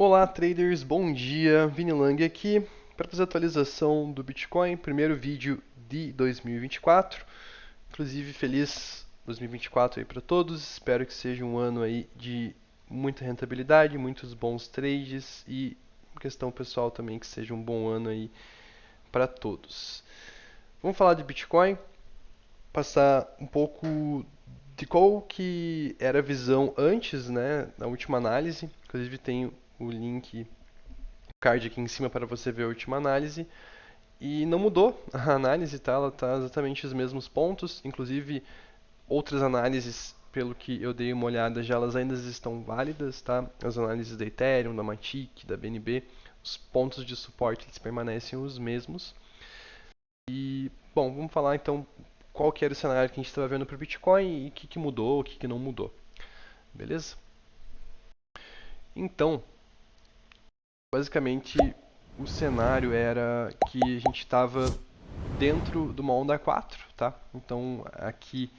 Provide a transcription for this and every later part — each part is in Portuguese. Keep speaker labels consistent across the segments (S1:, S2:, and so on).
S1: Olá, traders, bom dia. Vini Lang aqui para fazer a atualização do Bitcoin, primeiro vídeo de 2024. Inclusive, feliz 2024 aí para todos. Espero que seja um ano aí de muita rentabilidade, muitos bons trades e questão pessoal também que seja um bom ano aí para todos. Vamos falar de Bitcoin, passar um pouco de qual que era a visão antes, né, na última análise. Inclusive tem o link card aqui em cima para você ver a última análise. E não mudou a análise, tá? Ela está exatamente os mesmos pontos. Inclusive, outras análises, pelo que eu dei uma olhada, já elas ainda estão válidas, tá? As análises da Ethereum, da Matic, da BNB, os pontos de suporte eles permanecem os mesmos. E, bom, vamos falar então qual que era o cenário que a gente estava vendo para o Bitcoin e o que mudou, o que não mudou. Beleza? Então, basicamente, o cenário era que a gente estava dentro de uma onda 4, tá? Então, aqui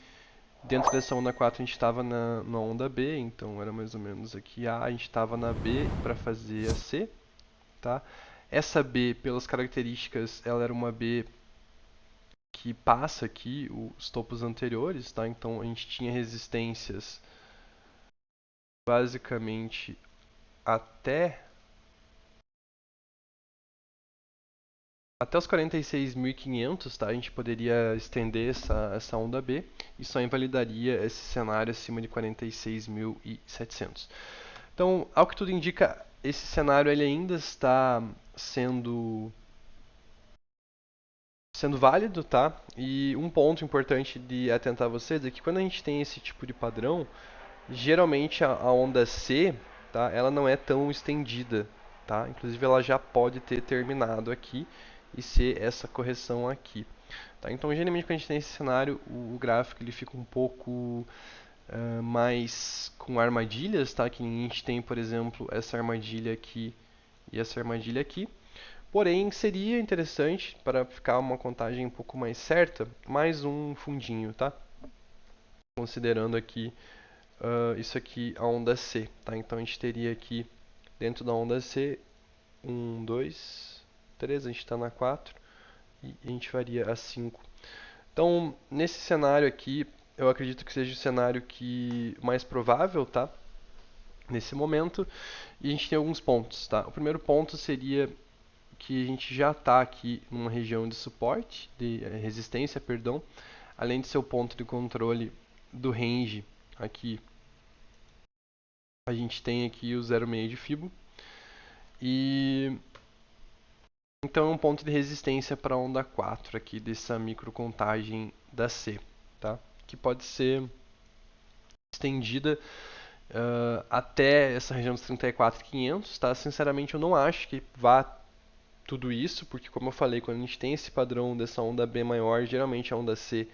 S1: dentro dessa onda 4 a gente estava na onda B, então era mais ou menos aqui A, gente estava na B para fazer a C, tá? Essa B, pelas características, ela era uma B que passa aqui os topos anteriores, tá? Então a gente tinha resistências basicamente até Até os 46.500, tá? A gente poderia estender essa onda B e só invalidaria esse cenário acima de 46.700. Então, ao que tudo indica, esse cenário ele ainda está sendo válido, tá? E um ponto importante de atentar vocês é que quando a gente tem esse tipo de padrão, geralmente a onda C, tá? Ela não é tão estendida, tá? Inclusive ela já pode ter terminado aqui e ser essa correção aqui. Tá? Então, geralmente, quando a gente tem esse cenário, o gráfico ele fica um pouco mais com armadilhas, tá? Que a gente tem, por exemplo, essa armadilha aqui e essa armadilha aqui. Porém, seria interessante, para ficar uma contagem um pouco mais certa, mais um fundinho, tá? Considerando aqui isso aqui a onda C, tá? Então, a gente teria aqui dentro da onda C 1, 2, 3, a gente está na 4 e a gente faria a 5. Então, nesse cenário aqui, eu acredito que seja o cenário que mais provável, tá? Nesse momento, e a gente tem alguns pontos, tá? O primeiro ponto seria que a gente já está aqui numa região de suporte, de resistência, perdão, além de ser o ponto de controle do range aqui, a gente tem aqui o 0,6 de Fibo e então é um ponto de resistência para a onda 4 aqui dessa microcontagem da C, tá? Que pode ser estendida até essa região dos 34.500, tá? Sinceramente, eu não acho que vá tudo isso, porque como eu falei, quando a gente tem esse padrão dessa onda B maior, geralmente a onda C,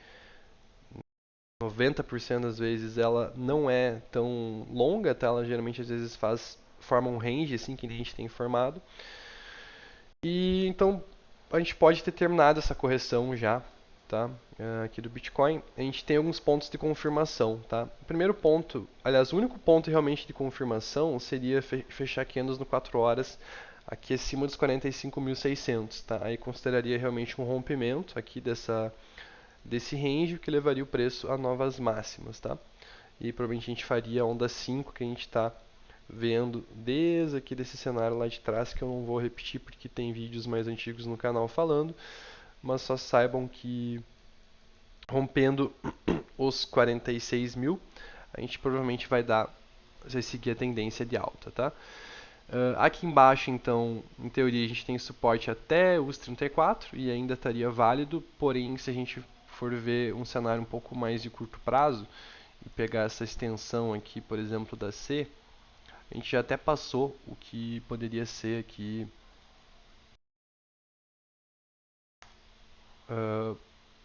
S1: 90% das vezes, ela não é tão longa, tá? Ela geralmente às vezes forma um range, assim, que a gente tem formado. E então a gente pode ter terminado essa correção já, tá? Aqui do Bitcoin. A gente tem alguns pontos de confirmação, tá? O primeiro ponto, aliás, o único ponto realmente de confirmação seria fechar candles no 4 horas aqui acima dos 45.600, tá? Aí consideraria realmente um rompimento aqui desse range que levaria o preço a novas máximas, tá? E provavelmente a gente faria a onda 5 que a gente está vendo desde aqui desse cenário lá de trás, que eu não vou repetir porque tem vídeos mais antigos no canal falando, mas só saibam que rompendo os 46 mil, a gente provavelmente vai seguir a tendência de alta, tá? Aqui embaixo, então, em teoria, a gente tem suporte até os 34 e ainda estaria válido, porém, se a gente for ver um cenário um pouco mais de curto prazo e pegar essa extensão aqui, por exemplo, da C, a gente já até passou o que poderia ser aqui,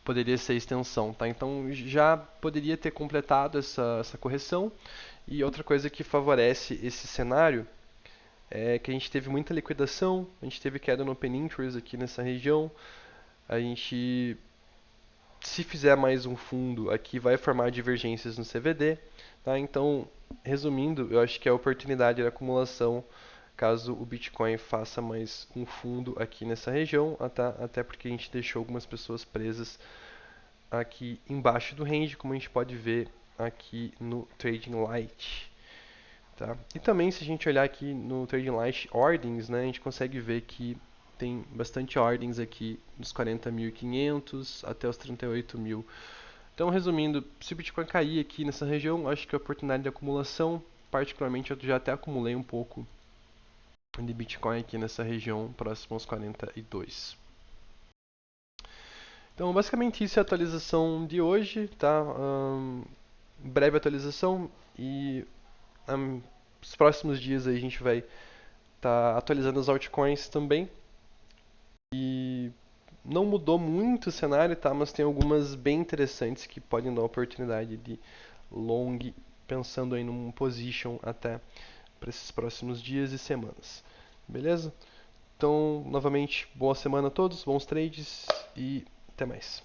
S1: poderia ser a extensão, tá? Então já poderia ter completado essa correção. E outra coisa que favorece esse cenário é que a gente teve muita liquidação, a gente teve queda no open interest aqui nessa região, a gente, se fizer mais um fundo aqui, vai formar divergências no CVD, tá? Então, resumindo, eu acho que a oportunidade de acumulação caso o Bitcoin faça mais um fundo aqui nessa região, até porque a gente deixou algumas pessoas presas aqui embaixo do range, como a gente pode ver aqui no Trading Light. Tá? E também, se a gente olhar aqui no Trading Light Ordens, né, a gente consegue ver que tem bastante ordens aqui dos 40.500 até os 38.000. Então, resumindo, se o Bitcoin cair aqui nessa região, acho que a oportunidade de acumulação, particularmente eu já até acumulei um pouco de Bitcoin aqui nessa região próximo aos 42. Então, basicamente isso é a atualização de hoje, tá? Breve atualização e nos próximos dias aí a gente vai estar atualizando as altcoins também. E não mudou muito o cenário, tá? Mas tem algumas bem interessantes que podem dar oportunidade de long, pensando aí num position até para esses próximos dias e semanas. Beleza? Então, novamente, boa semana a todos, bons trades e até mais.